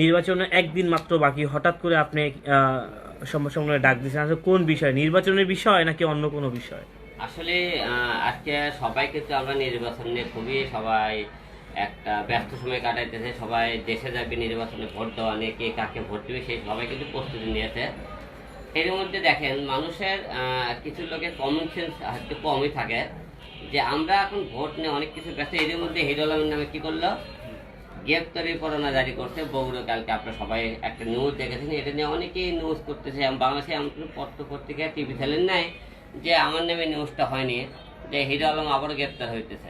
নির্বাচনের একদিন মাত্র বাকি, হঠাৎ করে আপনি সংবাদ সম্মেলনে ডাক দিয়েছেন, আসলে কোন বিষয়, নির্বাচনের বিষয় নাকি অন্য কোনো বিষয়? আসলে আজকে সবাই কিন্তু আমরা নির্বাচন নিয়ে খুবই সবাই একটা ব্যস্ত সময় কাটাইতেছে। সবাই দেশে যাবে নির্বাচনে ভোট দেওয়া নিয়ে, কে কাকে ভোট দেবে সেই সবাই কিন্তু প্রস্তুতি নিয়েছে। এর মধ্যে দেখেন মানুষের কিছু লোকের কমন সেন্স হয়তো কমই থাকে, যে আমরা এখন ভোট নিয়ে অনেক কিছু ব্যস্ত। এর মধ্যে হিরো আলমের নামে কি করলো, গ্রেপ্তারি পরোয়ানা জারি করছে বগুড়া। কালকে আপনারা সবাই একটা নিউজ দেখেছেন, এটা নিয়ে অনেকেই নিউজ করতেছে। বাংলাদেশে এমন কোনো পত্র পত্রিকা টিভি চ্যানেল নাই যে আমার নামে নিউজটা হয়নি যে হিরো আলম আবারও গ্রেপ্তার হইতেছে।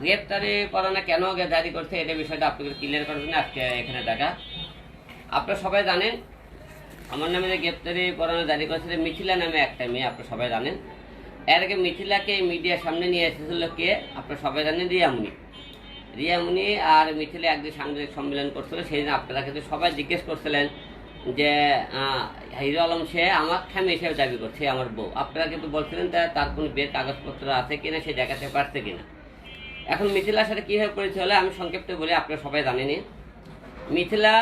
গ্রেপ্তারি পরোয়ানা কেন জারি করছে এটা বিষয়টা আপনাদের ক্লিয়ার করার জন্য আজকে এখানে দেখা। আপনারা সবাই জানেন আমার নামে যে গ্রেপ্তারি পরোয়ানা জারি করেছিল মিথিলা নামে একটা মেয়ে, আপনারা সবাই জানেন। এর আগে মিথিলাকে মিডিয়ার সামনে নিয়ে এসেছিল কে, আপনারা সবাই জানেন, রিয়ামণি আর মিথিলা একদিন সাংবাদিক সম্মেলন করছিল। সেই দিন আপনারা কিন্তু সবাই জিজ্ঞেস করছিলেন যে হিরো আলম সে আমার স্বামী হিসেবে দাবি করছে, আমার বউ। আপনারা কিন্তু বলছিলেন তার কোনো বিয়ের কাগজপত্র আছে কিনা, সে দেখাতে পারছে কিনা। এখন মিথিলার সাথে কীভাবে পরিচয় হলে আমি সংক্ষিপ্ত বলি, আপনারা সবাই জানেনি। মিথিলা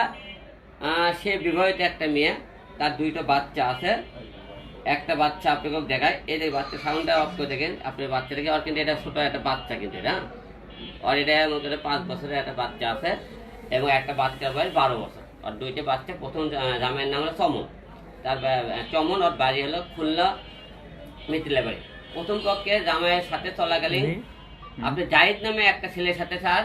সে বিবাহিত একটা মেয়ে, তার দুইটা বাচ্চা আছে। একটা বাচ্চা আপনাকে দেখায়, এই যে বাচ্চা সাউন্ডটা অফ করে দেখেন আপনার বাচ্চাটাকে। আর কিন্তু এটা ছোটো একটা বাচ্চা, কিন্তু এটা আর এটা মধ্যে 5 বছরের একটা বাচ্চা আছে এবং একটা বাচ্চার বয়স 12 বছর। আর দুইটা বাচ্চা, প্রথম জামাইয়ের নাম হলো চমন, তার চমন, ওর বাড়ি হলো খুলনা মিথিলা বাড়ি। প্রথম পক্ষে জামাইয়ের সাথে চলাকালীন আপনি জাহিদ নামে একটা ছেলের সাথে তার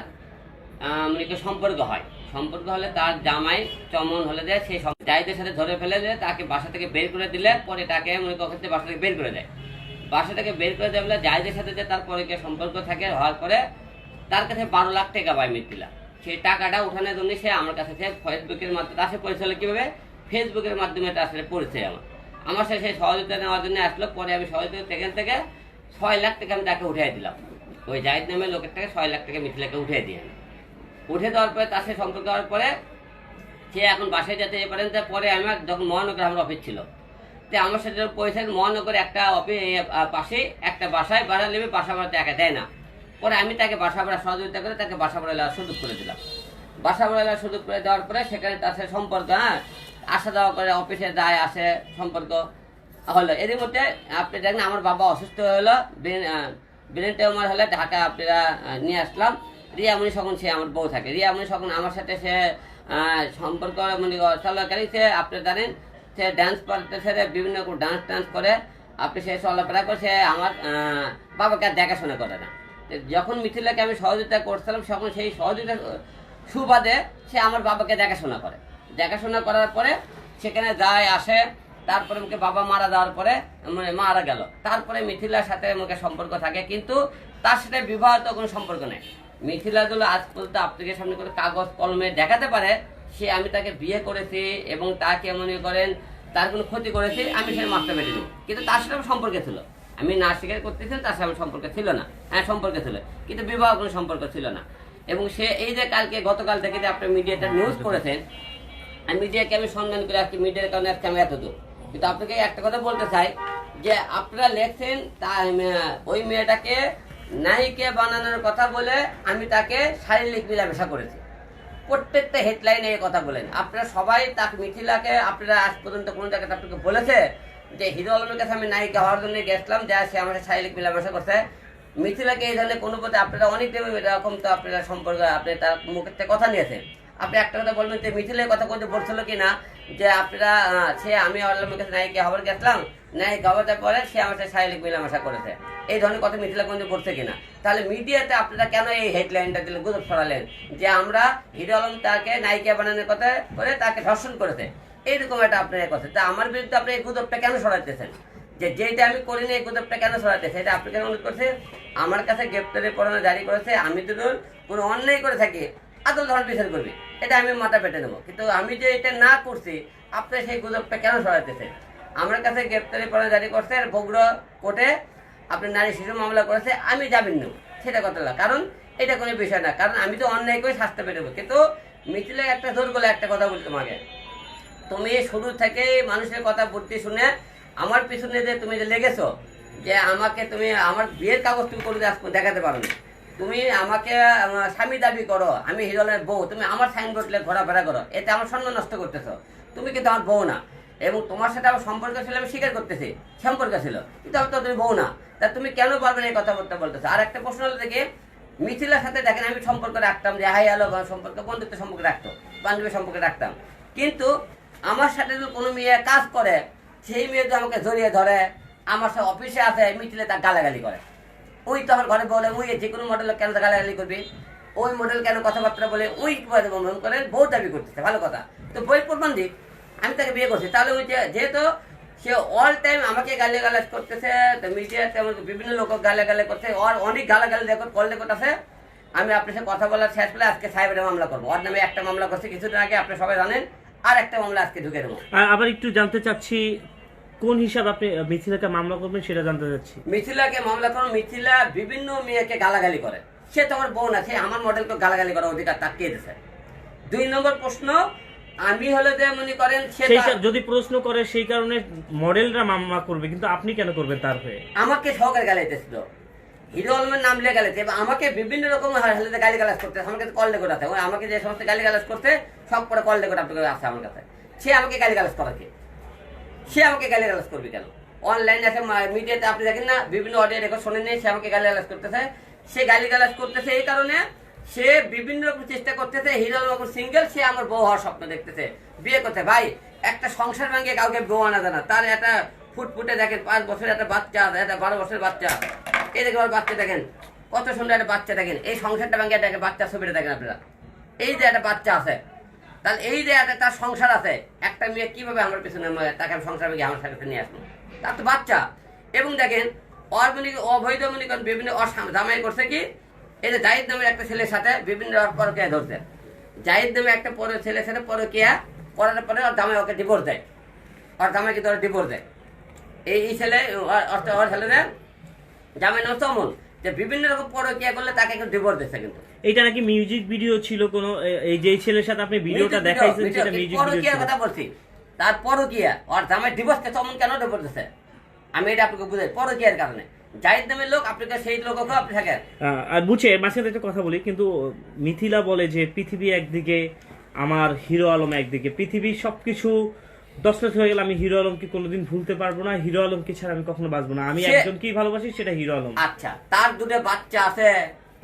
মানে সম্পর্ক হয়। সম্পর্ক হলে তার জামাই চমন হলে দেয়, সেই জাহিদের সাথে ধরে ফেলে দেয়, তাকে বাসা থেকে বের করে দিলে পরে তাকে মনে কখন বাসা থেকে বের করে দেয়। বাসা থেকে বের করে দেয় বলে জাহিদের সাথে যে তার পরে সম্পর্ক থাকে, হওয়ার পরে তার কাছে 12 লাখ টাকা পায় মিথিলা। সেই টাকাটা উঠানোর জন্য সে আমার কাছে ফেসবুকের মাধ্যমে আসে। পরিচয় কীভাবে, ফেসবুকের মাধ্যমে এটা আসলে পরিচয় আমার সাথে সেই সহযোগিতা নেওয়ার জন্য আসলো। পরে আমি সহযোগিতা সেখান থেকে 6 লাখ টাকা আমি তাকে উঠিয়ে দিলাম। ওই জাহিদ নামের লোকের টাকা 6 লাখ টাকা মিথিলাকে উঠিয়ে দিয়ে উঠে দেওয়ার পরে তার সাথে সম্পর্ক হওয়ার পরে সে এখন বাসায় যেতে পারেন। পরে আমার যখন মহানগর আমার অফিস ছিল, তো আমার সাথে পয়সা মহানগরে একটা অফিস পাশে একটা বাসায় ভাড়া নেবে, বাসা ভাড়া টাকা দেয় না। পরে আমি তাকে বাসা ভাড়া সহযোগিতা করে তাকে বাসা ভাড়া নেওয়ার সুযোগ করে দিলাম। বাসা ভাড়া নেওয়ার সুযোগ করে দেওয়ার পরে সেখানে তার সাথে সম্পর্ক, আসা যাওয়া করে, অফিসে যায় আসে, সম্পর্ক হলো। এর মধ্যে আপনি দেখেন আমার বাবা অসুস্থ হলো, ব্রেন টিউমার হলে ঢাকা আপনারা নিয়ে আসলাম। রিয়ামণি যখন সে আমার বউ থাকে, রিয়ামণি যখন আমার সাথে সে সম্পর্ক মানে চলাকালী সে আপনি জানেন সে ডান্স করতেছে, বিভিন্ন ডান্স করে, আপনি সে চলাফেরা করে, সে আমার বাবাকে আর দেখাশোনা করে না। যখন মিথিলাকে আমি সহযোগিতা করছিলাম তখন সেই সহযোগিতা সুবাদে সে আমার বাবাকে দেখাশোনা করে। দেখাশোনা করার পরে সেখানে যায় আসে। তারপরে মুখে বাবা মারা যাওয়ার পরে মানে মারা গেল, তারপরে মিথিলার সাথে মুখে সম্পর্ক থাকে, কিন্তু তার সাথে বিবাহিত কোনো সম্পর্ক নেই। মিথিলা গুলো আজ পর্যন্ত আপনাকে সামনে করে কাগজ কলমে দেখাতে পারে সে আমি তাকে বিয়ে করেছি এবং তাকে মনে করেন তার কোনো ক্ষতি করেছি, আমি সে মাস্টার বেটে দেবো, কিন্তু তার সাথে আমার সম্পর্কে ছিল। আমি না স্বীকার করতেছিলাম, তার সাথে আমার সম্পর্ক ছিল না। হ্যাঁ, সম্পর্কে ছিল, কিন্তু বিবাহ কোনো সম্পর্ক ছিল না। এবং সে এই যে কালকে গতকাল থেকে যে আপনি মিডিয়াতে নিউজ করেছেন, আমি মিডিয়াকে আমি সম্মান করে আজকে মিডিয়ার কারণে আজকে আমি এতদূর। কিন্তু আপনাকে একটা কথা বলতে চাই যে আপনারা লেখছেন ওই মেয়েটাকে নায়িকা বানানোর কথা বলে আমি তাকে শারীরিক মেলামেশা করেছি। প্রত্যেকটা হেডলাইনে এই কথা বলেন আপনারা সবাই। তাকে মিথিলাকে আপনারা আজ পর্যন্ত কোনো জায়গায় আপনাকে বলেছে যে হিরো আলমের কাছে আমি নায়িকা হওয়ার জন্য গেছিলাম, যা সে আমার সাথে শারীরিক মেলামেশা করছে। মিথিলাকে এই ধরনের কোনো পথে আপনারা অনেক এরকম তো আপনারা সম্পর্ক আপনি তার মুখের থেকে কথা নিয়েছেন। আপনি একটা কথা বলবেন যে মিথিলের কথা বলতে বলছিল কিনা যে আপনারা সে আমি আল্লাহর কাছে নায়িকা হবার গেছিলাম, নায়িকা হওয়ার পরে সে আমার সাথে শারীরিক মেলামেশা করেছে, এই ধরনের কথা মিথিলা কোনদিন বলছে কিনা। তাহলে মিডিয়াতে আপনারা কেন এই হেডলাইনটা দিলে গুজব ছড়ালেন যে আমরা হিরো আলম তাকে নায়িকা বানানোর কথা করে তাকে ধর্ষণ করেছে, এইরকম একটা আপনার কথা। তা আমার বিরুদ্ধে আপনি এই গুজবটা কেন ছড়াইতেছেন, যে যেটা আমি করিনি এই গুজবটা কেন ছড়াইতেছে? এটা আপনাকে অনুরোধ করছে। আমার কাছে গ্রেপ্তারি পরোয়ানা জারি করেছে, আমি যদি কোনো অন্যায় করে থাকি আদল ধরনের বিচার করবি, এটা আমি মাথা পেটে নেবো। কিন্তু আমি যে এটা না করছি আপনি সেই গুজবটা কেন ছড়াইতেছেন? আমার কাছে গ্রেপ্তারি পরোয়ানা জারি করছে, বগুড়া কোর্টে আপনি নারী শিশু মামলা করেছে, আমি জামিন নেব, সেটা কথা না। কারণ এটা কোনো বিষয় না, কারণ আমি তো অন্যায় করে শাস্তি পেয়ে নেবো। কিন্তু মিথিলে একটা জোর বলে একটা কথা বলি তোমাকে, তুমি শুরু থেকেই মানুষের কথা বলতে শুনে আমার পিছনে যে তুমি যে লেগেছো যে আমাকে তুমি আমার বিয়ের কাগজ তুমি করে দেখাতে পারো না, তুমি আমাকে স্বামী দাবি করো, আমি হিরো আলমের বউ, তুমি আমার সাইনবোর্ড লেগে ঘোরাফেরা করো, এতে আমার সম্মান নষ্ট করতেছো। তুমি কিন্তু আমার বউ না, এবং তোমার সাথে আমার সম্পর্ক ছিল, আমি স্বীকার করতেছি সম্পর্ক ছিল, কিন্তু আমি তো তুমি বউ না। তা তুমি কেন পারবে না এই কথাবার্তা বলতেছো? আর একটা প্রশ্ন হলো দেখি, মিথিলার সাথে দেখেন আমি সম্পর্ক রাখতাম, যে হাই হ্যালো সম্পর্ক, বন্ধুত্ব সম্পর্ক রাখতো, বান্ধবী সম্পর্ক রাখতাম, কিন্তু আমার সাথে যদি কোনো মেয়ে কাজ করে, সেই মেয়ে যদি আমাকে জড়িয়ে ধরে, আমার সাথে অফিসে আসে, মিথিলে তার গালাগালি করে, ওই তো আমার ঘরে বলে, ওই যে কোনো মডেল কেন গালাগালি করবি, ওই মডেল কেন কথাবার্তা বলে, ওই মন করে বউ দাবি করতেছে, ভালো কথা। তো বই প্রমাণ দিক, আমি তাকে বিয়ে করছি, তাহলে ওই যেহেতু সে অল টাইম আমাকে গালিগালাজ করতেছে, তো মিডিয়াতে বিভিন্ন লোক গালাগালি করছে, ওর অনেক গালাগালি রেকর্ড কল রেকর্ড আছে। আমি আপনার সাথে কথা বলার শেষ পেলে আজকে সাইবারে মামলা করবো, ওর নামে একটা মামলা করছে কিছুদিন আগে, আপনি সবাই জানেন, আর একটা মামলা আজকে ঢুকে দেবো। আবার একটু জানতে চাচ্ছি কোন হিসাব আপনি মিথিলাকে মামলা করবেন সেটা জানতে চাচ্ছি। মিথিলাকে মামলা করো, মিথিলা বিভিন্ন মেয়েকে গালাগালি করে, সে তো আমার বোন আছে, আমার মডেলকে গালাগালি করার অধিকার তাকে কে দিয়েছে? 2 নম্বর প্রশ্ন, আমি হলে যে মনে করেন যদি প্রশ্ন করে সেই কারণে মডেলরা মামলা করবে, কিন্তু আপনি কেন করবেন তার হয়ে? আমাকে সহকারে গালাইতেছিল, হিরো আলমের নাম লিয়ে গালাইতে, এবং আমাকে বিভিন্ন রকম হেলেতে গালি গালাজ করতে, আমার কাছে কল রেকর্ড আছে, ওই আমাকে যে সমস্ত গালি গালাজ করতে সব পরে কল রেকর্ড আপনার আছে আমার কাছে। সে আমাকে গালি গালাজ করাকে, সে আমাকে গালি গালাজ করবে কেন? অনলাইনে আছে, মিডিয়াতে আপনি দেখেন না, বিভিন্ন অডিও রেকর্ড শোনেন নেই, সে আমাকে গালি গালাজ করতেছে। সে গালি গালাজ করতেছে এই কারণে, সে বিভিন্ন রকম চেষ্টা করতেছে, হিরো আলম সিঙ্গেল, সে আমার বউ হওয়ার স্বপ্ন দেখতেছে, বিয়ে করতে। ভাই, একটা সংসার ভাঙিয়ে কাউকে বউ আনা যায় না, তার একটা ফুটফুটে দেখেন 5 বছরের একটা বাচ্চা আছে, একটা 12 বছরের বাচ্চা, এই দেখেন আমার বাচ্চা দেখেন কত সুন্দর একটা বাচ্চা, দেখেন এই সংসারটা ভাঙিয়ে দেখেন, বাচ্চা ছবিটা দেখেন আপনারা, এই যে একটা বাচ্চা আছে, তাহলে এই যে একটা তার সংসার আছে, একটা মেয়ে কিভাবে আমার পিছনে তাকে সংসার ভেঙে আমার সাথে নিয়ে আসবো? তার তো বাচ্চা। এবং দেখেন অবৈধ মনে করেন বিভিন্ন জামাই করছে কি, এই যে জাহিদ নামের একটা ছেলের সাথে বিভিন্ন পরকিয়া ধরছে, জাহিদ নামে একটা ছেলের সাথে পরকিয়া করার পরে ওর জামাই ওকে ডিভোর্স দেয়, ওর জামাই কিন্তু ওর ডিভোর্স দেয়। এই ছেলে ওর ছেলেদের জামাই নাম চমন, যে বিভিন্ন রকম পরকিয়া করলে তাকে কিন্তু ডিভোর্স দিচ্ছে। কিন্তু এটা নাকি মিউজিক ভিডিও ছিল কোন, এই যে ছেলের সাথে আপনি ভিডিওটা দেখাইছেন সেটা মিউজিক ভিডিও পরকিয়ার কথা বলছি, তার পরকিয়া, ওর জামাই ডিভোর্সকে চমন কেন ডিভোর্স দিচ্ছে, আমি এটা আপনাকে বুঝাই, পরকিয়ার কারণে। জাহিদ নামের লোক, আপনাকে সেই লোক আপনি থাকেন। আর বুঝে মাঝখানে একটা কথা বলি, কিন্তু মিথিলা বলে যে পৃথিবী একদিকে, আমার হিরো আলম একদিকে, পৃথিবীর সবকিছু দশটা হয়ে গেলে আমি হিরো আলমকে কোনোদিন ভুলতে পারবো না, হিরো আলমকে ছাড়া আমি কখনো বাঁচবো না, আমি একজনকেই ভালোবাসি, সেটা হিরো আলম। আচ্ছা, তার 2 বাচ্চা আছে,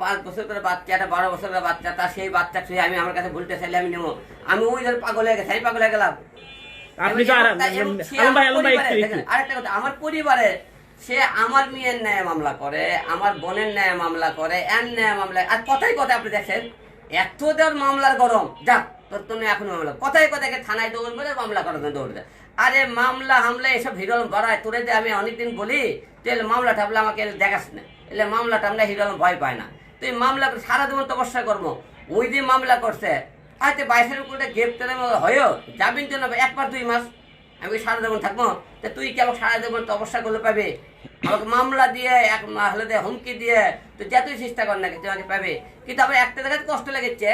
5 বছর করে বাচ্চা, একটা 12 বছরের বাচ্চা, তার সেই বাচ্চা ছুঁয়ে আমি আমার কাছে ভুলতে চাইলে আমি নেবো, আমি ওই ধর পাগল হয়ে গেছে, আমি পাগল হয়ে গেলাম। আপনি তো আরেকটা কথা, আমার পরিবারে সে আমার মেয়ের ন্যায় মামলা করে, আমার বোনের ন্যায় মামলা করে, এর ন্যায় মামলা, আর কথাই কথা আপনি দেখেন এত দেওয়ার মামলার গরম, যাক তোর তো এখন মামলা, কথাই কথাকে থানায় দৌড় মেরে মামলা করার জন্য দৌড় দেয়। আরে মামলা হামলা এসব হিরো আলম বাড়ায়, তোরে যে আমি অনেকদিন বলি তাহলে মামলা টামলা আমাকে দেখাস না, এলে মামলা টামলা হিরো আলম ভয় পায় না। তুই মামলা করে সারা জীবন তপস্যা করবো, ওই যে মামলা করছে হয়তো 22-এর উপরে গ্রেপ্তারের হয়েও যাবিন জন্য 1 মাস 2 মাস, আমি সারা জীবন থাকবো, তা তুই কি আমাকে সারা জীবন তপস্যা করলে পাবে? আমাকে মামলা দিয়ে হলে হুমকি দিয়ে তুই যতই চেষ্টা কর না তুই আমাকে পাবে। কিন্তু আমার একটা জায়গায় কষ্ট লেগেছে,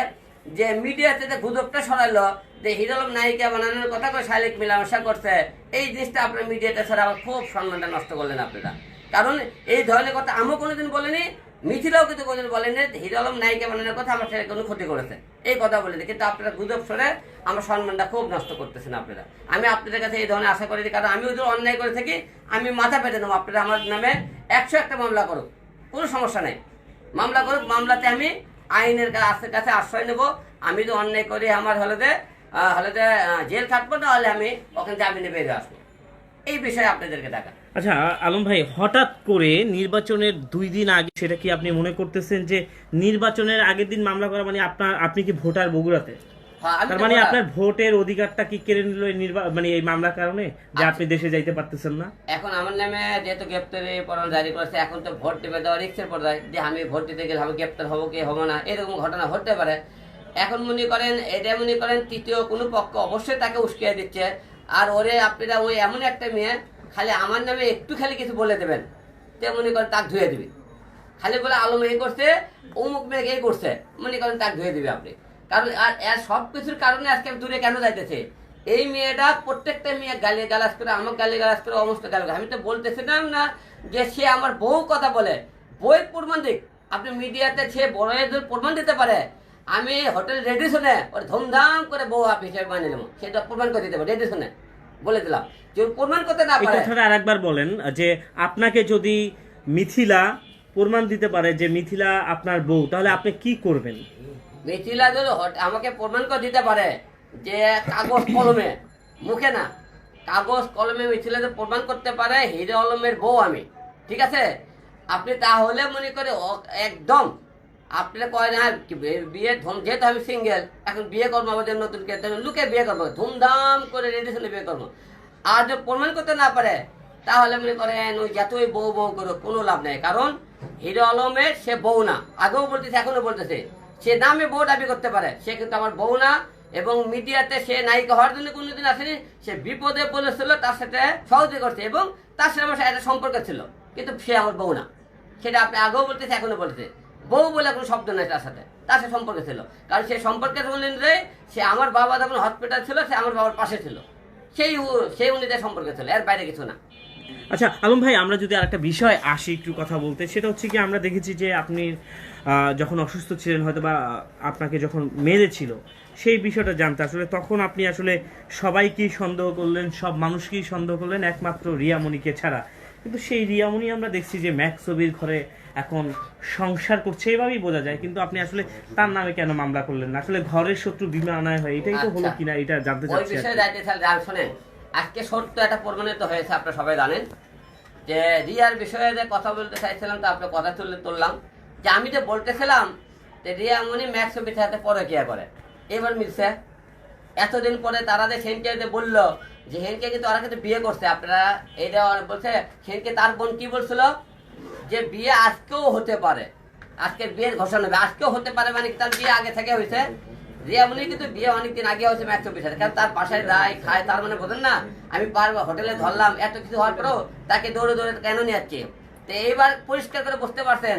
যে মিডিয়াতে যে গুজবটা সরাইলো যে হিরো আলম নায়িকা বানানোর কথা করে শারীরিক মেলামেশা করছে, এই জিনিসটা আপনার মিডিয়াতে ছাড়া আমার খুব সম্মানটা নষ্ট করলেন আপনারা। কারণ এই ধরনের কথা আমিও কোনোদিন বলিনি, মিথিলাও কিন্তু কোনোদিন বলেনি হিরো আলম নায়িকা বানানোর কথা আমার ছেলে কোনো ক্ষতি করেছে, এই কথা বলেনি। কিন্তু আপনারা গুজব সরে আমার সম্মানটা খুব নষ্ট করতেছেন আপনারা। আমি আপনাদের কাছে এই ধরনের আশা করি, কারণ আমি ওদের অন্যায় করে থাকি, আমি মাথা পেতে নেবো। আপনারা আমার নামে 101টা মামলা করুক, কোনো সমস্যা নেই, মামলা করুক, মামলাতে আমি আইনের কাছে আশ্রয় নেব। আমি তো অন্যায় করি, আমার হলে জেল থাকবো, তাহলে আমি ওখানে জামিনে বেরিয়ে আসবো। এই বিষয়ে আপনাদেরকে দেখা। আচ্ছা আলম ভাই, হঠাৎ করে নির্বাচনের 2 দিন আগে, সেটা কি আপনি মনে করতেছেন যে নির্বাচনের আগের দিন মামলা করা মানে আপনি কি ভোটার বগুড়াতে, তার মানে আপনার ভোটের অধিকারটা কি কেড়ে নিল মানে এই মামলার কারণে, যে আপনি দেশে যাইতে পারতেছেন না? এখন আমার নামে যেহেতু গ্রেপ্তারি পরোয়ানা জারি করেছে, এখন তো ভোট দেবে দেওয়া রিক্সের পর্যায়ে, যে আমি ভোট দিতে গেলে আমি গ্রেপ্তার হবো কি হবো না, এরকম ঘটনা হতে পারে। এখন মনে করেন এটা মনে করেন তৃতীয় কোনো পক্ষ অবশ্যই তাকে উস্কিয়ে দিচ্ছে। আর ওরে আপনারা ওই এমন একটা মেয়ে খালি আমার নামে একটু খালি কিছু বলে দেবেন, তে মনে করেন তাকে ধুয়ে দিবি, খালি বলে আলম এই করছে, অমুক মেয়েকে এই করছে, মনে করেন তাকে ধুয়ে দিবে আপনি। কারণ আর এর সব কিছুর কারণে আজকে দূরে কেন যাইতেছে, এই মেয়েটা প্রত্যেকটা মেয়ে গালি গালাজ করে, আমার গালি গালাজ করে, অবস্থা গালি। আমি তো বলতেছিলাম না যে সে আমার বউ কথা বলে, বই প্রমাণ দিক, আপনি মিডিয়াতে সে বড় যদি প্রমাণ দিতে পারে আমি হোটেল রেডিসনে ওর ধুমধাম করে বউ আপ হিসেবে বানিয়ে নেবো, সেটা প্রমাণ করে দিতে পারে রেডিসনে বলে দিলাম। যে প্রমাণ করতে না এই পারে, কথাটা আরেকবার বলেন যে আপনাকে যদি মিথিলা প্রমাণ দিতে পারে যে মিথিলা আপনার বউ, তাহলে আপনি কি করবেন? মিথিলা যদি আমাকে প্রমাণ করে দিতে পারে যে কাগজ কলমে, মুখে না, কাগজ কলমে মিথিলা যদি প্রমাণ করতে পারে হিরো আলমের বউ আমি, ঠিক আছে, আপনি তাহলে মনে করে একদম আপনারা কয় না বিয়ে যেহেতু আমি সিঙ্গেল, এখন বিয়ে করবো আমাদের নতুন লুকে বিয়ে করবো, ধুমধাম করে রেডিসনে বিয়ে করবো। আর যদি প্রমাণ করতে না পারে তাহলে মনে করেন ওই যতই বউ বউ করো কোনো লাভ নেই, কারণ হিরো আলমের সে বউ না, আগেও বলতেছে এখনো বলতেছে, সে নামে বউ দাবি করতে পারে, সে কিন্তু আমার বউ না। এবং মিডিয়াতে সে নায়িকা হওয়ার জন্য কোনোদিন আসেনি, সে বিপদে বলেছিল, তার সাথে সহযোগিতা করছে এবং তার সাথে আমার একটা সম্পর্ক ছিল, কিন্তু সে আমার বউ না। সেটা আপনি আগেও বলতেছে এখনো বলতেছে, বউ বলে কোনো শব্দ নেই তার সাথে, তার সাথে সম্পর্ক ছিল, কারণ সে সম্পর্কের বললেন যে সে আমার বাবা যখন হসপিটাল ছিল সে আমার বাবার পাশে ছিল, সেই অনুযায়ী সম্পর্ক ছিল, এর বাইরে কিছু না। আচ্ছা আলম ভাই, আমরা যদি আরেকটা বিষয় আসি একটু কথা বলতে, সেটা হচ্ছে কি আমরা দেখেছি যে আপনি যখন অসুস্থ ছিলেন, হয়তো বা আপনাকে যখন মেরেছিল, সেই বিষয়টা জানতে আসলে তখন আপনি আসলে সবাইকেই সন্দেহ করলেন, সব মানুষকেই সন্দেহ করলেন, একমাত্র রিয়ামণিকে ছাড়া। কিন্তু সেই রিয়ামণি আমরা দেখছি যে ম্যাক্স ছবির ঘরে এখন সংসার করছে, এইভাবেই বোঝা যায়, কিন্তু আপনি আসলে তার নামে কেন মামলা করলেন না? আসলে ঘরের শত্রু বিমা আনায় হয়, এটাই তো হলো কিনা, এটা জানতে চাচ্ছি। শোনেন, আজকে সত্য একটা প্রমাণিত হয়েছে, আপনারা সবাই জানেন যে রিয়ার বিষয়ে যে কথা বলতে চাইছিলাম, তো আপনার কথা তুললাম যে আমি যে বলতেছিলাম যে রিয়ামণি ম্যাক্স ছবির সাথে পরকিয়া করে, এবার মিলছে। এতদিন পরে তারা যে সেনকে যে বললো যে হেনকে কিন্তু ওরা কিন্তু বিয়ে করছে, আপনারা এইটা বলছে, সেনকে তার বোন কি বলছিল যে বিয়ে আজকেও হতে পারে, আজকে বিয়ের ঘোষণা হবে, আজকেও হতে পারে, মানে তার বিয়ে আগে থেকে হয়েছে। রিয়ামণি কিন্তু বিয়ে অনেকদিন আগে হয়েছে ম্যাক্স ছবির সাথে, কারণ তার বাসায় রায় খায়, তার মানে বোঝেন না, আমি পারবো হোটেলে ধরলাম, এত কিছু হওয়ার পরেও তাকে দৌড়ে দৌড়ে কেন নিয়ে যাচ্ছি। তো এইবার পরিষ্কার করে বুঝতে পারছেন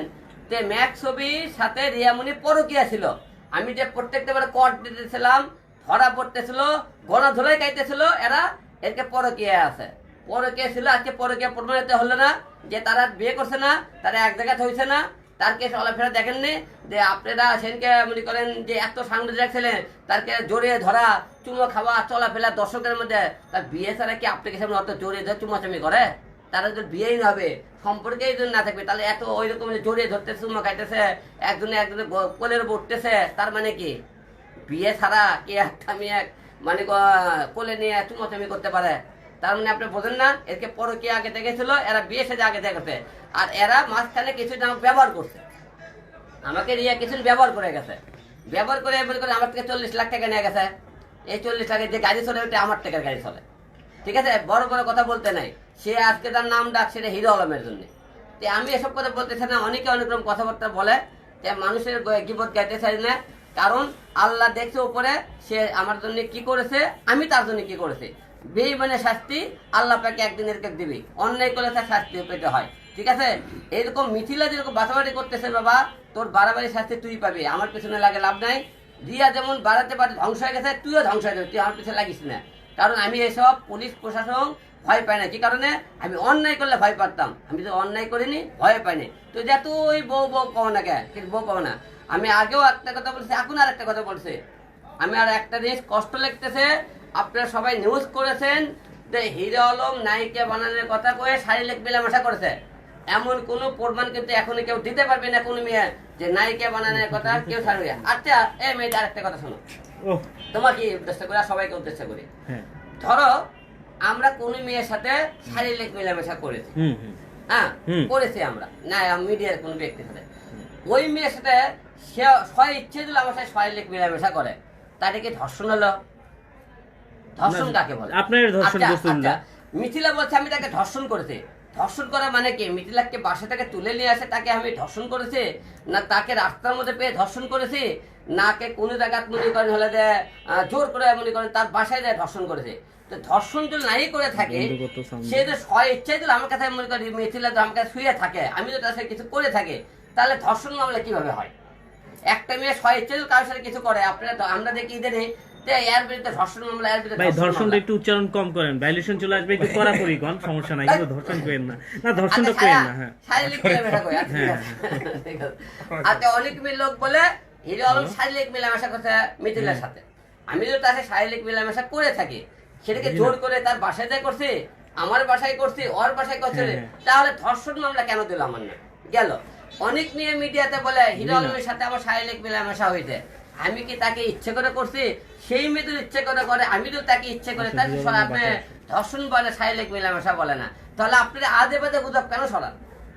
যে ম্যাক্স ছবির সাথে রিয়ামণি পরকিয়া ছিল। আমি যে প্রত্যেকটা বার কট দিতেছিলাম, ধরা পড়তেছিল, গণা ধুলাই খাইতেছিল, এরা এরকে পরকিয়া আছে, পরকিয়া ছিল। আজকে পরকিয়া প্রমাণিত হলো না যে তারা বিয়ে করছে না, তারা এক জায়গায় হয়েছে না, তারকে চলাফেরা দেখেননি যে আপনারা সেনকে মনে করেন যে এত সাংবাদিক ছিলেন, তারকে জড়িয়ে ধরা, চুমো খাওয়া, চলাফেরা দর্শকের মধ্যে, তার বিয়ে ছাড়া কি আপনাকে সামনে অত জড়িয়ে ধরে চুমাচামি করে? তারা যদি বিয়েই না হবে, সম্পর্কেই যদি না থাকবে, তাহলে এত ওই রকম জড়িয়ে ধরতেছে, চুমো খাইতেছে, একজনে কোলের উঠতেছে, তার মানে কি বিয়ে ছাড়া কি একটা মেয়ে মানে কোলে নিয়ে চুমাচামি করতে পারে? তার মানে আপনি বোঝেন না, এরকে পরকিয়া আগে দেখেছিল, এরা বিয়ে সাথে আগে দেখেছে, আর এরা মাঝখানে কিছু ব্যবহার করছে, আমাকে রিয়া কিছু ব্যবহার করে গেছে, ব্যবহার করে আমার থেকে 40 লাখ টাকা নিয়ে গেছে। এই 40 লাখের যে গাড়ি চলে ওটা আমার টাকার গাড়ি চলে, ঠিক আছে, বড় বড় কথা বলতে নাই। সে আজকে তার নাম ডাকছে হিরো আলমের জন্য। তো আমি এসব কথা বলতেছি না, অনেকে অনেক রকম কথাবার্তা বলে যে মানুষের গিবত গাইতে চাই না, কারণ আল্লাহ দেখছে উপরে সে আমার জন্য কি করেছে, আমি তার জন্য কি করেছি। বেঈমানের শাস্তি আল্লাহ পাকে একদিন এরকম দিবি, অন্যায় করলে তার শাস্তি পেতে হয়, ঠিক আছে। এরকম মিথিলা যেরকম বাড়াবাড়ি করতেছে, বাবা তোর বাড়াবাড়ি শাস্তি তুই পাবি, আমার পিছনে লাগে লাভ নাই। রিয়া যেমন বাড়াতে পারে ধ্বংস হয়ে গেছে, তুইও ধ্বংস হয়ে যাবে, তুই আমার পিছনে লাগিস না, কারণ আমি এসব পুলিশ প্রশাসন ভয় পাই না। কি কারণে? আমি অন্যায় করলে ভয় পারতাম, আমি তো অন্যায় করিনি, ভয় পাইনি। তো যত ওই বউ বউ কও না, কে বউ কও না। আমি আগেও একটা কথা বলছি, এখন আর একটা কথা বলছি। আমি আর একটা জিনিস কষ্ট লাগতেছে, আপনারা সবাই নিউজ করেছেন যে হিরো আলম নায়িকা বানানোর কথা কয়ে শারীরিক মেলামেশা করেছে, এমন কোনো প্রমাণ কিন্তু এখনো কেউ দিতে পারবে না কোনো মেয়ে যে নায়িকা বানানোর কথা কেউ ছাড়বে। আচ্ছা এই মেয়েটা আরেকটা কথা শোনো, তোমাকে উদ্দেশ্য করে, সবাইকে উদ্দেশ্য করি, ধরো আমরা কোন মেয়ের সাথে শারীরিক মেলামেশা করেছি, হ্যাঁ করেছি আমরা, না মিডিয়ার কোন ব্যক্তির সাথে, ওই মেয়ের সাথে সে ইচ্ছে দিল আমার সাথে শারীরিক মেলামেশা করে, তাকে কি ধর্ষণ হলো? ধর্ষণ কাকে বলে? আপনার ধর্ষণ। মিথিলা বলছে আমি তাকে ধর্ষণ করেছি। ধর্ষণ করা মানে কি? মিথিলাকে বাসা থেকে তুলে নিয়ে আসে তাকে আমি ধর্ষণ করেছি, না তাকে রাস্তার মধ্যে পেয়ে ধর্ষণ করেছি, নাকে কোনো জায়গায় মনে করেন হলে যে জোর করে মনে করেন তার বাসায় যায় ধর্ষণ করেছে। তো ধর্ষণ যদি নাই করে থাকে, সে যে ইচ্ছাই দিল আমার কাছে মনে করি মিথিলা আমার কাছে শুয়ে থাকে, আমি যদি তার সাথে কিছু করে থাকে, তাহলে ধর্ষণ মামলা কিভাবে হয়? একটা মেয়ে ইচ্ছে কারোর সাথে কিছু করে, আপনারা আমরা দেখি ইদানে এর বিরুদ্ধে ধর্ষণ মামলা, এর বিরুদ্ধে ভাই ধর্ষণ ধর্ষণটা মামলা। একটু উচ্চারণ কম করেন, ভাইলেশন চলে আসবে, একটু কড়াকড়ি কোন, সমস্যা নাই, কিন্তু ধর্ষণ করেন না, না ধর্ষণটা করেন না। হ্যাঁ শারীরিক মেলামেশা করে, আচ্ছা, ঠিক আছে। ঠিক আছে। আচ্ছা, অনেক লোক বলে হিরো আলম শারীরিক মেলামেশা করছে মিথিলার সাথে। আমি তো তার সাথে শারীরিক মেলামেশা করে থাকি, সেটাকে জোর করে তার বাসায় যায় করছি, আমার বাসায় করছি, ওর বাসায় করছে, তাহলে ধর্ষণ মামলা কেন দিল আমার না? গেল অনেক নিয়ে মিডিয়াতে বলে হিরো আলমের সাথে আমার শারীরিক মেলামেশা হয়েছে, আমি কি তাকে ইচ্ছে করে করছি? সেই মেয়ে ইচ্ছে করে করে, আমি তো তাকে ইচ্ছে করে, তার আপনি ধর্ষণ বলে, শারীরিক মেলামেশা বলে না, তাহলে আপনি আজে বাজে গুজব কেন ছড়ান?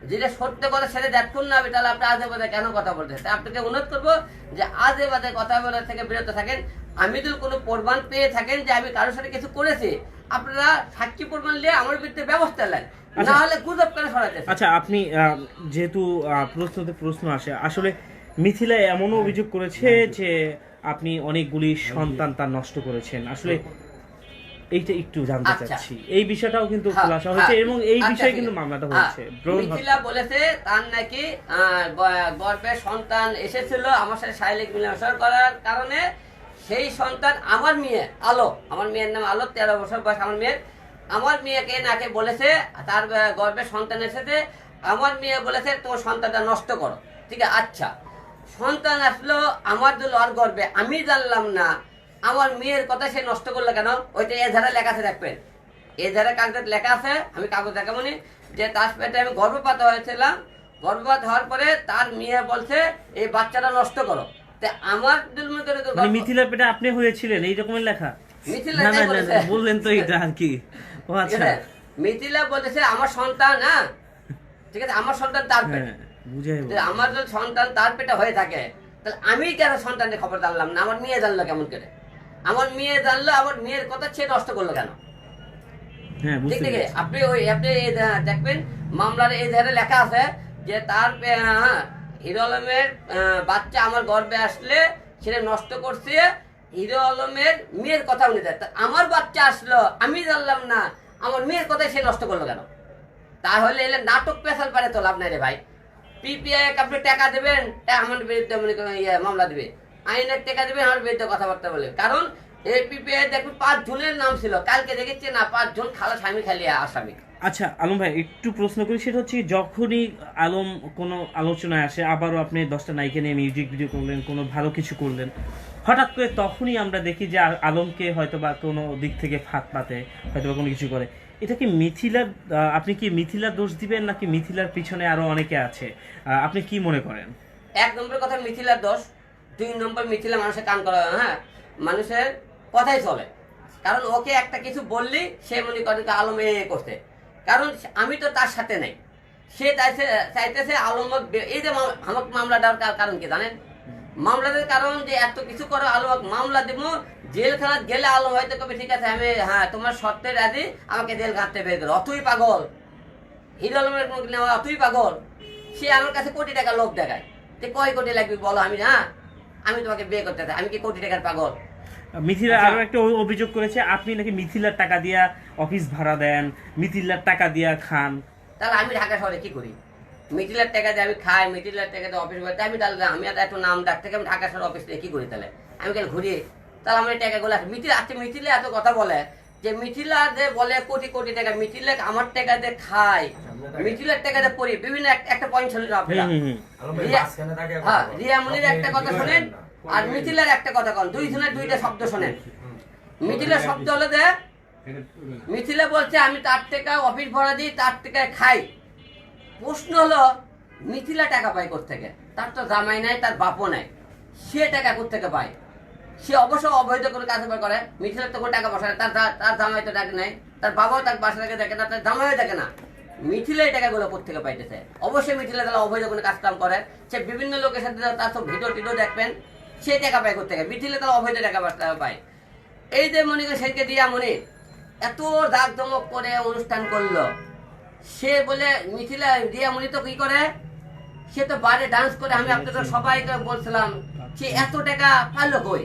যেটা সত্য কথা সেটা দেখুন না, তাহলে আপনি আজে বাজে কেন কথা বলতে? তাই আপনাকে অনুরোধ করবো যে আজে বাজে কথা বলা থেকে বিরত থাকেন। আমি যদি কোনো প্রমাণ পেয়ে থাকেন যে আমি কারোর সাথে কিছু করেছি, আপনারা সাক্ষী প্রমাণ নিয়ে আমার বিরুদ্ধে ব্যবস্থা নেন, না হলে গুজব কেন ছড়াইতেছে? আচ্ছা, আপনি যেহেতু প্রশ্নতে প্রশ্ন আসে, আসলে মিথিলা এমনও অভিযোগ করেছে যে আপনি অনেকগুলি সন্তান তার নষ্ট করেছেন, আসলে এইটা একটু জানতে আচ্ছা। চাচ্ছি। এই বিষয়টাও কিন্তু হ্যাঁ, খোলাসা হয়েছে এবং এই আচ্ছা, বিষয়ে ঠিক কিন্তু আছে। মামলাটা হ্যাঁ, হয়েছে। ভ্রূণ মিথিলা হত্যা। বলেছে তার নাকি গর্ভে সন্তান এসেছিল আমার সাথে শারীরিক মেলামেশা করার কারণে, সেই সন্তান আমার মেয়ে আলো, আমার মেয়ের নাম আলো, 13 বছর বয়স আমার মেয়েকে নাকি বলেছে তার গর্ভে সন্তান এসেছে, আমার মেয়ে বলেছে তোমার সন্তানটা নষ্ট করো। ঠিক আছে, আচ্ছা, সন্তান আসলো আমার দিল আর গর্বে, আমি জানলাম না, আমার মেয়ের কথা সে নষ্ট করলো কেন? ওইটা এ ধারে লেখা আছে, দেখবেন এ ধারে কাগজে লেখা আছে, আমি কাগজ দেখাবো নি, যে তার পেটে আমি গর্ভপাত হয়েছিলাম, গর্ভপাত হওয়ার পরে তার মেয়ে বলছে এই বাচ্চাটা নষ্ট করো। তা আমার দিল মনে করে তো মানে মিথিলার পেটে আপনি হয়েছিলেন এই রকমের লেখা? মিথিলা না না তাই না, বলেছে। বললেন তো এটা আর কি। ও আচ্ছা, ঠিক আছে? মিথিলা বলেছে আমার সন্তান, হ্যাঁ ঠিক আছে, আমার সন্তান তার পেটে, হ্যাঁ বুঝাই যে আমার যদি সন্তান তার পেটে হয়ে থাকে, তাহলে আমি কেন সন্তানের খবর জানলাম না? আমার মেয়ে জানলো কেমন করে? আমার মেয়ে জানলো, আমার মেয়ের কথা সে নষ্ট করলো কেন? হ্যাঁ ঠিক বুঝতে ঠিক পেরেছি। আপনি এই দেখবেন মামলার এই ধারে লেখা আছে যে তার হিরো আলমের বাচ্চা আমার গর্ভে আসলে সেটা নষ্ট করছে, হিরো আলমের মেয়ের কথা উনি দেয়। তা আমার বাচ্চা আসলো, আমি জানলাম না, আমার মেয়ের কথাই সে নষ্ট করলো কেন? তাহলে এলে নাটক পেশাল পারে তো লাভ নাই রে ভাই। পিপিআই আপনি টাকা দেবেন, আমার বিরুদ্ধে মনে করেন মামলা দিবে, আইনের টাকা দেবেন, আমার বিরুদ্ধে কথাবার্তা বলে। কারণ এই পিপিআই দেখবেন 5 জনের নাম ছিল, কালকে দেখেছি না 5 জন খালা স্বামী খালি আসামি। আচ্ছা আলম ভাই, একটু প্রশ্ন করি, সেটা হচ্ছে যখনই আলম কোনো আলোচনায় আসে, আবারও আপনি 10টা নায়িকা নিয়ে মিউজিক ভিডিও করলেন, কোনো ভালো কিছু করলেন, হঠাৎ করে তখনই আমরা দেখি যে আলমকে হয়তো বা কোনো দিক থেকে ফাঁদ পাতে, হয়তো বা কোনো কিছু করে। এটা কি মিথিলার, আপনি কি মিথিলার দোষ দিবেন নাকি মিথিলার পিছনে আরো অনেকে আছে? আপনি কি মনে করেন? 1 নম্বর কথা মিথিলার দোষ, 2 নম্বর মিথিলা মানুষের কান করা, হ্যাঁ মানুষের কথাই চলে। কারণ ওকে একটা কিছু বললি সে মনে করে আলম এ করতে, কারণ আমি তো তার সাথে নেই, সে চাইতেছে আলম এই যে আমাকে মামলা দেওয়ার কারণ কি জানেন? মামলাদের কারণ যে এত কিছু করো, আলম মামলা দিব, জেলখানা গেলে আলম হয়তো কবে ঠিক আছে আমি হ্যাঁ তোমার শর্তে রাজি, আমাকে জেল ঘাটতে বের করো। অতই পাগল হিরো আলমের নেওয়া, অতই পাগল সে আমার কাছে কোটি টাকা লোভ দেখায়। যে কয় কোটি লাগবে বলো, আমি না আমি তোমাকে বিয়ে করতে চাই, আমি কি কোটি টাকার পাগল? মিথিলা আরো একটা অভিযোগ করেছে, আপনি নাকি মিথিলার টাকা দিয়া অফিস ভাড়া দেন, মিথিলার টাকা দিয়া খান। তাহলে আমি ঢাকা শহরে কি করি? মিথিলার টাকা দিয়ে আমি খাই, মিথিলার টাকা দিয়ে অফিস করতে, আমি তাহলে আমি এত নাম ডাক থেকে আমি ঢাকা শহরে অফিস থেকে কি করি? তাহলে আমি কেন ঘুরি? তাহলে আমার টাকাগুলো মিথিলা, আচ্ছা মিথিলা এত কথা বলে যে মিথিলা যে বলে কোটি কোটি টাকা, মিথিলা আমার টাকা দিয়ে খাই, মিথিলার টাকা দিয়ে পড়ি, বিভিন্ন একটা পয়েন্ট শুনেন আপনারা। হ্যাঁ রিয়ামনির একটা কথা শোনেন আর মিথিলার একটা কথা কন, 2 জনের 2টা শব্দ শোনেন। মিথিলার শব্দ হলো যে মিথিলা বলছে আমি তার টাকা অফিস ভাড়া দিই, তার টাকায় খাই। প্রশ্ন হলো মিথিলা টাকা পায় কোত্থেকে? তার তো জামাই নাই, তার বাপও নাই, সে টাকা কোত্থেকে পায়? সে অবশ্য অবৈধ কোনো কাজ করে, মিথিলার তো কোনো টাকা পয়সা নেই, তার জামাই তো টাকা নেই, তার বাবাও তার বাসা থেকে দেখে না, তার জামাইও দেখে না, মিথিলা এই টাকাগুলো কোত্থেকে পাইতেছে? অবশ্যই মিথিলা তাহলে অবৈধ কোনো কাজ কাম করে, সে বিভিন্ন লোকের সাথে তার সব ভিডিও টিডিও দেখবেন, সে টাকা পায় কোত্থেকে? মিথিলা তাহলে অবৈধ টাকা পায়। এই যে মনে করে সেদিকে দিয়া মনে এত জাঁকজমক করে অনুষ্ঠান করলো, সে বলে মিথিলা রিয়ামণি তো কি করে, সে তো বাইরে ডান্স করে, আমি আপনাদের সবাইকে বলছিলাম সে এত টাকা পাইলো কই?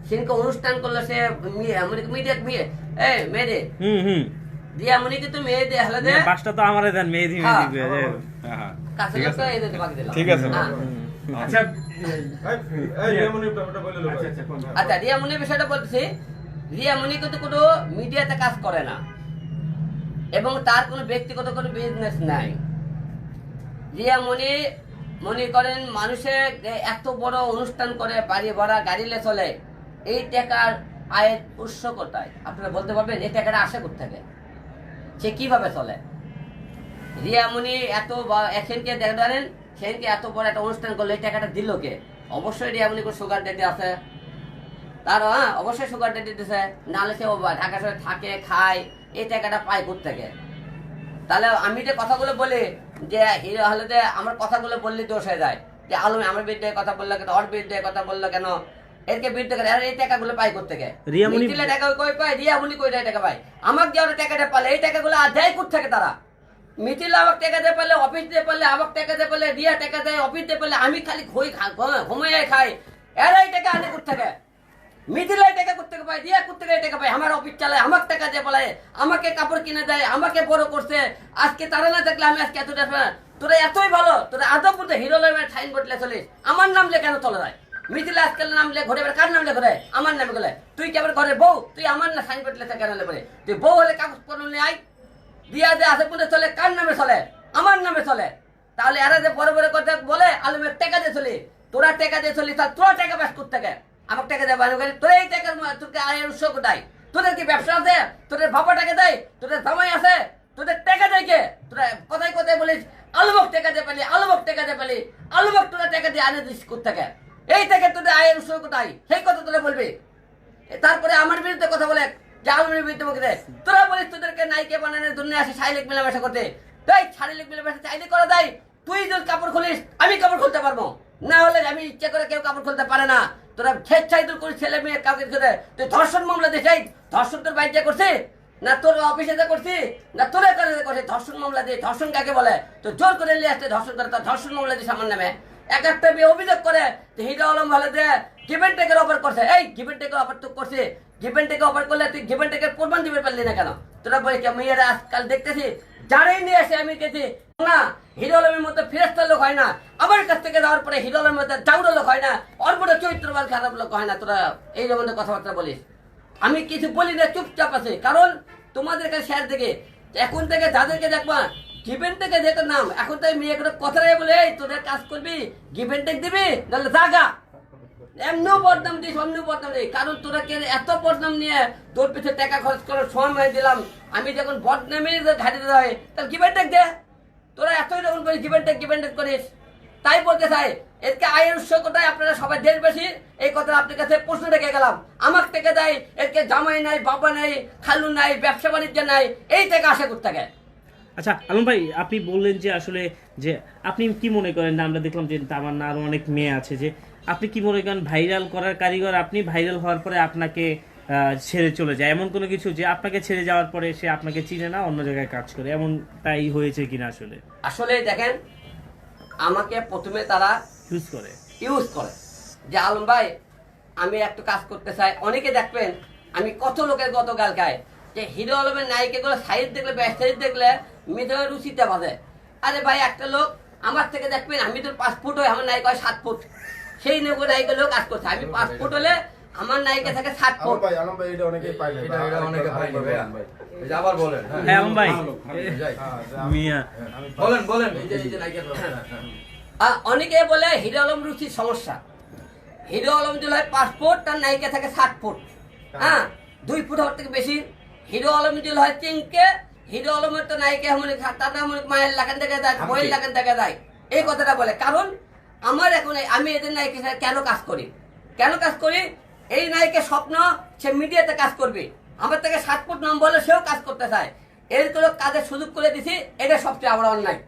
সেদিনকে অনুষ্ঠান করলো সে মিডিয়া মেয়েদের রিয়ামণিকে তো মেয়ে দিয়ে হেলে দে, বাসটা তো আমারে দেন, মেয়ে দিবে। কাছে লোক তো এদের বাকি দিলাম। ঠিক আছে। হ্যাঁ। আচ্ছা আচ্ছা, রিয়ামনির বিষয়টা বলছি। রিয়ামনি কিন্তু কোনো মিডিয়াতে কাজ করে না এবং তার কোনো ব্যক্তিগত কোনো বিজনেস নাই। রিয়ামনি মনে করেন মানুষের এত বড় অনুষ্ঠান করে, বাড়ি ভরা গাড়িলে চলে, এই টাকার আয়ের উৎস কোথায় আপনারা বলতে পারবেন? এই টাকাটা আসে কোথেকে, সে কিভাবে চলে? রিয়ামনি এত সেনকে দেখেন, সেনকে এত বড় একটা অনুষ্ঠান করলো, এই টাকাটা দিল কে? অবশ্যই রিয়ামনি কোনো সুগার ডেডি আছে তার, অবশ্যই সুগার ডেডি দিছে, নাহলে সে ঢাকা শহরে থাকে, খায়, এই টাকাটা পায় কোথেকে? তাহলে আমি যে কথাগুলো বলি যে হিরো হলে যে আমার কথাগুলো বললে দোষ হয়ে যায়, যে আলম আমার বিরুদ্ধে কথা বললো কেন, ওর বিরুদ্ধে কথা বললো কেন, এরকে বিরুদ্ধে কেন, এই টাকাগুলো পাই কোথেকে? টাকা কই পায়? রিয়ামনি কই টাকা পায়? আমাকে যে টাকাটা পালে এই টাকাগুলো দেয় কোথেকে তারা? মিথিলা আমাকে টাকা দিয়ে পারলে, অফিস দিয়ে পারলে, আমাকে টাকা দিয়ে পারলে, রিয়া টাকা দেয়, অফিস দিয়ে পারলে, আমি খালি ঘুমিয়ে খাই, এরা এই টাকা আনে কোথেকে? মিথিলা এই টাকা কোথেকে পায়? রিয়া কোথেকে এই টাকা পায়? আমার অফিস চালায়, আমাকে টাকা দিয়ে বলে, আমাকে কাপড় কিনে দেয়, আমাকে বড় করছে। আজকে তারা না থাকলে আমি আজকে এতটা, তোরা এতই ভালো, তোরা আদৌ করতে হিরো লেভেল সাইন বোর্ড চলিস, আমার নাম লে কেন চলে যায়? মিথিলা আজকাল নাম লে ঘরে, কার নাম লে ঘরে? আমার নামে গেলে। তুই কেবল ঘরে বউ, তুই আমার না সাইন বোর্ড লেখা কেন বলে? তুই বউ হলে কাগজ পত্র নিয়ে আয়, দিয়া যে আছে বলে চলে, কার নামে চলে? আমার নামে চলে। তাহলে এরা যে বড় বড় কথা বলে আলমের টাকা দিয়ে চলি, তোরা টাকা দিয়ে চলি, তাহলে তোরা টাকা ব্যাস করতে থাকে, আমার টাকা দেয় বানো করে, তোরা এই টাকার তোকে আয়ের উৎস কোথায়? তোদের কি ব্যবসা আছে? তোদের বাবা টাকা দেয়? তোদের জামাই আছে? তোদের টাকা দেয় কে? তোরা কোথায় কোথায় বলিস আলুবক টাকা দিয়ে পেলি, আলুবক টাকা দিয়ে পেলি, আলুবক তোরা টাকা দিয়ে আনে দিস কোথেকে? এই টাকা তোদের আয়ের উৎস কোথায়? সেই কথা তোরা বলবি। তারপরে আমার বিরুদ্ধে কথা বলে, যে আলমের বিরুদ্ধে মুখে দেয়, তোরা বলিস তোদেরকে নায়িকা বানানোর জন্য আসে শারীরিক মেলামেশা করতে। তাই শারীরিক মেলামেশা চাইলে করা যায়। তুই যদি কাপড় খুলিস আমি কাপড় খুলতে পারবো না, হলে আমি ইচ্ছা করে কেউ কাপড় খুলতে পারে না। তোরা স্বেচ্ছায় দূর করিস ছেলে মেয়ে কাউকে করে। তুই ধর্ষণ মামলা দিয়ে চাই, ধর্ষণ তোর বাড়িতে করছিস না তোর অফিসে করছি না তোরা করে করছিস? ধর্ষণ মামলা দিয়ে, ধর্ষণ কাকে বলে? তো জোর করে নিয়ে আসতে ধর্ষণ করে, তার ধর্ষণ মামলা দিয়ে আমার নামে এক একটা মেয়ে অভিযোগ করে হিরো আলম ভালো যে গিভেন টেকের অফার করছে। এই গিভেন টেকের অফার তো করছে, গিভেন টেকে অফার করলে তুই গিভেন টেকের প্রমাণ দিতে পারলি না কেন? তোরা বলি মেয়েরা আজকাল দেখতেছি যারাই নিয়ে আসে আমি গেছি না, হিরো আলমের মতো ফেরেস্তার লোক হয় না, আমার কাছ থেকে যাওয়ার পরে হিরো আলমের মতো জাউরা লোক হয় না, ওর মতো চরিত্রবান খারাপ লোক হয় না। তোরা এই রকম কথাবার্তা বলিস, আমি কিছু বলি না, চুপচাপ আছে। কারণ তোমাদের কাছে শেয়ার থেকে এখন থেকে যাদেরকে দেখবা গিভেন টেকে যেত নাম, এখন তো মেয়ে কোনো কথা বলে এই তোদের কাজ করবি গিভেন টেক দিবি, তাহলে জাগা এমনিও বদনাম দিস, অমনিও বদনাম দিই। কারণ তোরা কে এত বদনাম নিয়ে তোর পিছনে টাকা খরচ করার সময় দিলাম, আমি যখন বদনামের ঘাটিতে হয় তাহলে গিভেন টেক দে। তোরা এতই যখন করিস গিভেন টেক করিস, তাই বলতে চাই এরকে আয়ের উৎস কোথায়? আপনারা সবাই দেশবাসী এই কথা আপনার কাছে প্রশ্ন রেখে গেলাম। আমার থেকে দেয়, এরকে জামাই নাই, বাবা নাই, খালু নাই, ব্যবসা বাণিজ্য নাই, এই টাকা আসে কোথেকে? আচ্ছা আলম ভাই, আপনি বললেন যে আসলে যে আপনি কি মনে করেন না, আমরা দেখলাম যে তামান্না আরো অনেক মেয়ে আছে, যে আপনি কি মনে করেন ভাইরাল করার কারিগর আপনি, ভাইরাল হওয়ার পরে আপনাকে ছেড়ে চলে যায় এমন কোনো কিছু, যে আপনাকে ছেড়ে যাওয়ার পরে সে আপনাকে চিনে না, অন্য জায়গায় কাজ করে, এমন তাই হয়েছে কিনা? আসলে আসলে দেখেন, আমাকে প্রথমে তারা ইউজ করে যে আলম ভাই আমি একটু কাজ করতে চাই। অনেকে দেখবেন আমি কত লোকের গত গাল খায় যে হিরো আলমের নায়িকাগুলো সাইড দেখলে, ব্যাক সাইড দেখলে মেয়েদের রুচিটা বাজে। আরে ভাই একটা লোক আমার থেকে দেখবেন, আমি তো 5 ফুট হয়, আমার নায়িকা হয় 7 ফুট, সেই নায়িকা লোক কাজ করছে। আমি 5 ফুট হলে আমার নায়িকা থাকে 7 ফুট। আবার বলেন, হ্যাঁ আলম ভাই মিয়া বলেন। অনেকে বলে হিরো আলম রুচির সমস্যা। হিরো আলম যদি হয় 5 ফুট, তার নায়িকা থাকে 7 ফুট, হ্যাঁ 2 ফুট হওয়ার থেকে বেশি। হিরো আলম যদি হয় চিনকে, হিরো আলমের তো নায়িকা তার মায়ের লাগান থেকে যায়, বইয়ের লাগান থেকে যায়, এই কথাটা বলে। কারণ আমার এখন আমি এদের নায়িকা কেন কাজ করি? এই নায়িকার স্বপ্ন সে মিডিয়াতে কাজ করবে, আমার থেকে 7 ফুট নাম বলে সেও কাজ করতে চায়। এরগুলো কাজের সুযোগ করে দিছি, এটা সবচেয়ে আমরা অন্যায়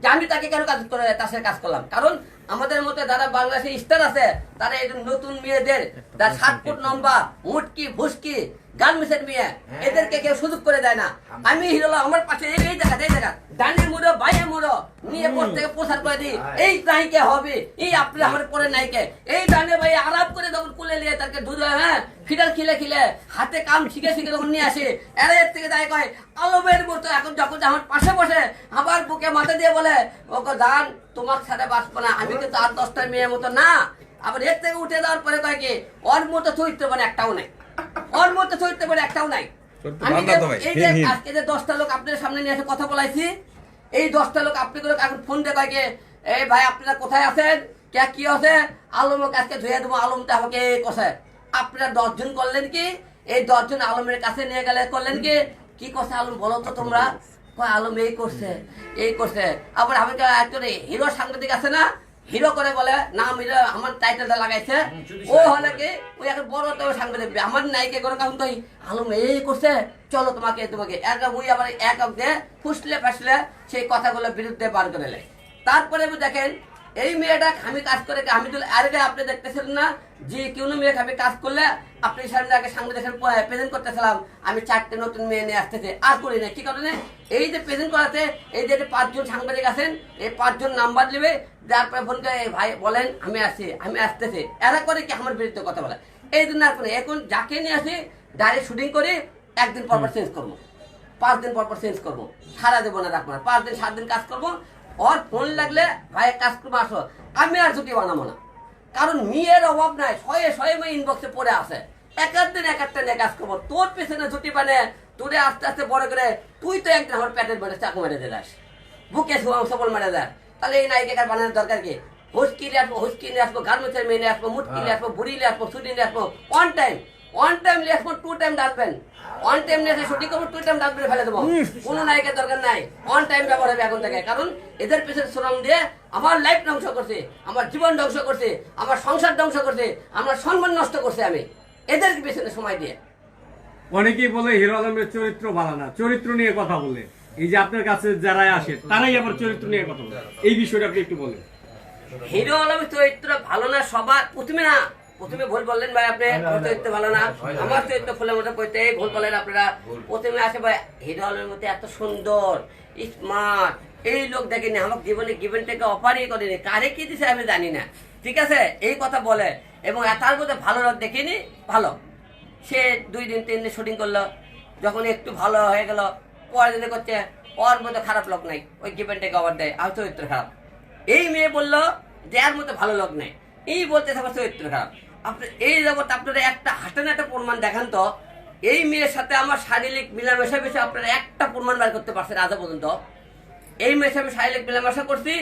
যে আমি তাকে কেন কাজ করে তার সাথে কাজ করলাম। কারণ আমাদের মধ্যে যারা বাংলাদেশে স্টার আছে, তারা এই নতুন মেয়েদের যারা 7 ফুট লম্বা, মুটকি ভুসকি গার্মেন্টসের মেয়ে, এদেরকে কেউ সুযোগ করে দেয় না। আমি হিরো আমার পাশে এই জায়গা ডানে মুড়ো বাইরে মুড়ো নিয়ে পোস্ট থেকে প্রচার করে দিই, এই নায়িকা হবে, এই আপনি আমার পরে নায়িকা, এই ডানে ভাই আরাম করে যখন কুলে নিয়ে তাকে দুধ ফিডার খিলে হাতে কাম শিখে যখন নিয়ে আসে, এরা এর থেকে দায় কয় আলমের মতো এখন যখন আমার পাশে বসে আমার বুকে মাথা দিয়ে বলে ওকে দান তোমার সাথে বাঁচবো না, আমি কিন্তু আর 10টা মেয়ের মতো না। আবার এর থেকে উঠে যাওয়ার পরে কয় কি ওর মতো চরিত্রবান একটাও নাই, ওর মতো চরিত্রবান একটাও নাই। আমি এই যে আজকে যে 10টা লোক আপনাদের সামনে নিয়ে এসে কথা বলাইছি, এই 10টা লোক আপনাদের এখন ফোন দিয়ে কয় কি এই ভাই আপনারা কোথায় আছেন, কে কি আছে, আলমকে আজকে ধুয়ে দেবো, আলমটা আমাকে কষে। আপনারা 10 জন করলেন কি, এই 10 জন আলমের কাছে নিয়ে গেলে করলেন কি করছে আলম বলো তো তোমরা, কয় আলম এই করছে এই করছে। আবার আমি একজন হিরো সাংবাদিক আছে না, হিরো করে বলে নাম হিরো, আমার টাইটেলটা লাগাইছে, ও হলে কি ওই একটা বড় সাংবাদিক, আমার নায়িকা করে কারণ তো আলম এই করছে, চলো তোমাকে এক মুই আবার এক দিয়ে ফুসলে ফাসলে সেই কথাগুলোর বিরুদ্ধে বার করে নেয়। তারপরে দেখেন এই মেয়েটা আমি কাজ করে, আমি তো আগে আপনি দেখতেছিলেন না যে কোনো মেয়েকে আমি কাজ করলে আপনি সামনে আগে সাংবাদিক প্রেজেন্ট করতেছিলাম, আমি 4টে নতুন মেয়ে নিয়ে আসতেছে, আর করি না। কি কারণে? এই যে প্রেজেন্ট করাতে এই যে 5 জন সাংবাদিক আছেন, এই 5 জন নাম্বার নেবে, তারপরে ফোন করে ভাই বলেন আমি আসছি, আমি আসতেছি, এরা করে কি আমার বিরুদ্ধে কথা বলে। এই জন্য আর করে এখন যাকে নিয়ে আসি ডাইরেক্ট শুটিং করে একদিন পর চেঞ্জ করবো, 5 দিন পর চেঞ্জ করবো, সারা দেবো না, রাখবো না, 5 দিন 7 দিন কাজ করবো। ওর ফোন লাগলে ভাই কাজ করবো আসো, আমি আর ছুটি বানাবো না, কারণ মেয়ের অভাব নাই, শয়ে মেয়ে ইনবক্সে পড়ে আসে, এক দিন এক একটা নিয়ে কাজ করবো। তোর পেছনে ছুটি বানে তোরে আস্তে আস্তে বড় করে তুই তো একদিন আমার পেটের বেড়ে চাকু মেরে দিলাস, বুকে সবল মেরে দেয়, তাহলে এই নায়িকা বানানোর দরকার কি? হুস্কি নিয়ে আসবো, হুস্কি নিয়ে আসবো, গার্মেন্টসের মেয়ে নিয়ে আসবো, মুটকি নিয়ে আসবো, বুড়ি নিয়ে আসবো, ছুটি নিয়ে আসবো, ওয়ান টাইম নিয়ে আসবো, 2 টাইম ডাকবেন, 1 টাইম নিয়ে এসে শুটিং করবো, 2 টাইম ডাকবেন ফেলে দেবো, কোনো নায়িকার দরকার নাই, 1 টাইম ব্যবহার হবে এখন থেকে। কারণ এদের পেছনে শ্রম দিয়ে আমার লাইফ ধ্বংস করছে, আমার জীবন ধ্বংস করছে, আমার সংসার ধ্বংস করছে, আমার সম্মান নষ্ট করছে আমি এদের পেছনে সময় দিয়ে। অনেকেই বলে হিরো আলমের চরিত্র ভালো না, চরিত্র নিয়ে কথা বলে, এই যে আপনার কাছে যারা আসে তারাই আবার চরিত্র নিয়ে কথা বলে, এই বিষয়টা আপনি একটু বলেন। হিরো আলমের চরিত্র ভালো না সবার প্রথমে ভুল বললেন ভাই, আপনি চরিত্র ভালো না, আমার চরিত্র ফুলের মধ্যে পড়তে ভুল বলেন আপনারা। প্রথমে আসে ভাই হিরো আলমের মধ্যে এত সুন্দর স্মার্ট এই লোক দেখেনি, আমার জীবনে গিভেন থেকে অফারই করেনি, কারে কি দিছে আমি জানি না, ঠিক আছে, এই কথা বলে। এবং তার মধ্যে ভালো লোক দেখিনি, ভালো সে 2 দিন 3 দিন শুটিং করলো, যখন একটু ভালো হয়ে গেল পরের দিনে করছে ওর মধ্যে খারাপ লোক নাই, ওই গিভেন থেকে অফার দেয় আর চরিত্র খারাপ। এই মেয়ে বললো যে এর মধ্যে ভালো লোক নেই, এই বলতে থাকবে চরিত্র খারাপ। আপনি এই জগৎ আপনারা একটা হাতে না একটা প্রমাণ দেখান তো, এই মেয়ের সাথে আমার শারীরিক মিলামেশা বেশি আপনারা একটা প্রমাণ বার করতে পারছেন আজ পর্যন্ত? এই মেয়ের সাথে শারীরিক মিলামেশা করছি,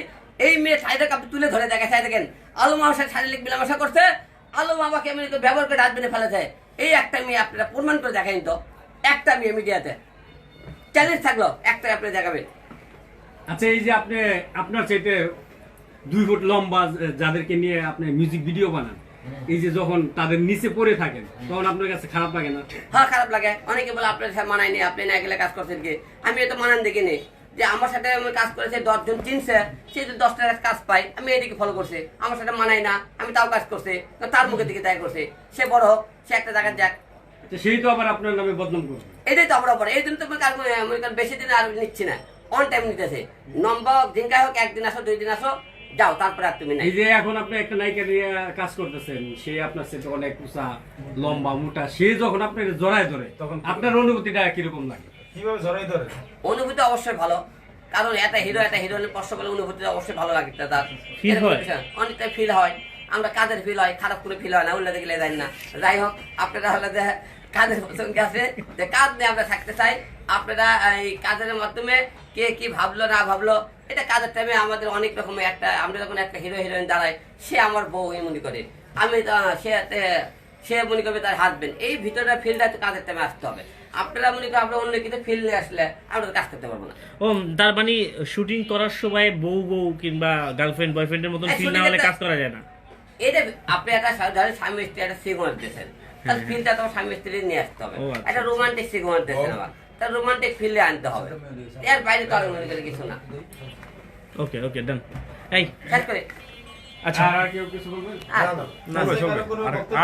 এই মেয়ে শাড়িটাকে আপনি তুলে ধরে দেখা চাই দেখেন, আলম আমার সাথে শারীরিক মিলামেশা করছে, আলম আমাকে এমনি তো ব্যবহার করে ডাস্টবিনে ফেলেছে, এই একটা মেয়ে আপনারা প্রমাণ করে দেখাইন তো, একটা মেয়ে মিডিয়াতে চ্যালেঞ্জ থাকলো একটা আপনি দেখাবেন। আচ্ছা, এই যে আপনি আপনার চাইতে 2 ফুট লম্বা যাদেরকে নিয়ে আপনি মিউজিক ভিডিও বানান, এই যে যখন তাদের নিচে পড়ে থাকেন তখন আপনার কাছে খারাপ লাগে না? হ্যাঁ খারাপ লাগে, অনেকে বলে আপনার সাথে মানায়নি, আপনি না গেলে কাজ করছেন কি, আমি এত মানান দেখিনি, যে আমার সাথে আমি কাজ করেছে 10 জন চিনছে, সে যদি 10 টাকা কাজ পাই, আমি এদিকে ফলো করছি, আমার সাথে মানাই না, আমি তাও কাজ করছি, তার মুখের দিকে তাই করছে, সে বড় হোক, সে একটা জায়গায় যাক, সেই তো আবার আপনার নামে বদনাম করবে, এটাই তো আমরা বড়। এই জন্য তো বেশি দিন আর নিচ্ছি না, অন টাইম নিতেছে, নম্বর দিনকায় হোক, 1 দিন আসো 2 দিন আসো যাও, তারপরে আর তুমি নাই। এই যে এখন আপনি একটা নায়িকা নিয়ে কাজ করতেছেন, সে আপনার সাথে অনেক উঁচা লম্বা মোটা, সে যখন আপনাকে জড়ায় ধরে তখন আপনার অনুভূতিটা কিরকম লাগে? কিভাবে জড়াই ধরে? অনুভূতি অবশ্যই ভালো, কারণ একটা হিরোইনের স্পর্শ করলে অনুভূতি অবশ্যই ভালো লাগে, তার Feel হয়? অনেকটা ফিল হয়, আমরা কাজের ফিল হয়, খারাপ করে ফিল হয় না, উল্লে গেলে যাই না। যাই হোক, আপনারা হলে যে কাজের প্রসঙ্গে আছে, যে কাজ নিয়ে আমরা থাকতে চাই, আপনারা এই কাজের মাধ্যমে কে কি ভাবলো না ভাবলো, এটা কাজের টাইমে আমাদের অনেক রকমের একটা, আমরা যখন একটা হিরোইন দাঁড়াই, সে আমার বউ মনে করে, আমি সে মনে করবে তার হাজবেন্ড, এই ভিতরটা ফিল্ডটা কাজের টাইমে আসতে হবে। আপনারা মনে করেন আপনারা অন্য কিছু ফিল্ড নিয়ে আসলে আমরা কাজ করতে পারবো না। ও তার মানে শুটিং করার সময় বউ কিংবা গার্লফ্রেন্ড বয়ফ্রেন্ডের মতন ফিল না হলে কাজ করা যায় না। এটা আপনি একটা স্বামী স্ত্রী একটা সিগন্যাল দিয়েছেন, তার ফিলটা তোমার স্বামী স্ত্রী নিয়ে আসতে হবে, একটা রোমান্টিক সিগন্যাল দিয়েছেন, আবার তার রোমান্টিক ফিল্ডে আনতে হবে, এর বাইরে তো আর মনে করে কিছু না। ওকে ওকে ডান। এই শেষ করে আচ্ছা আর কেউ কিছু বলবেন? আর না, না, না, কোনো বক্তব্য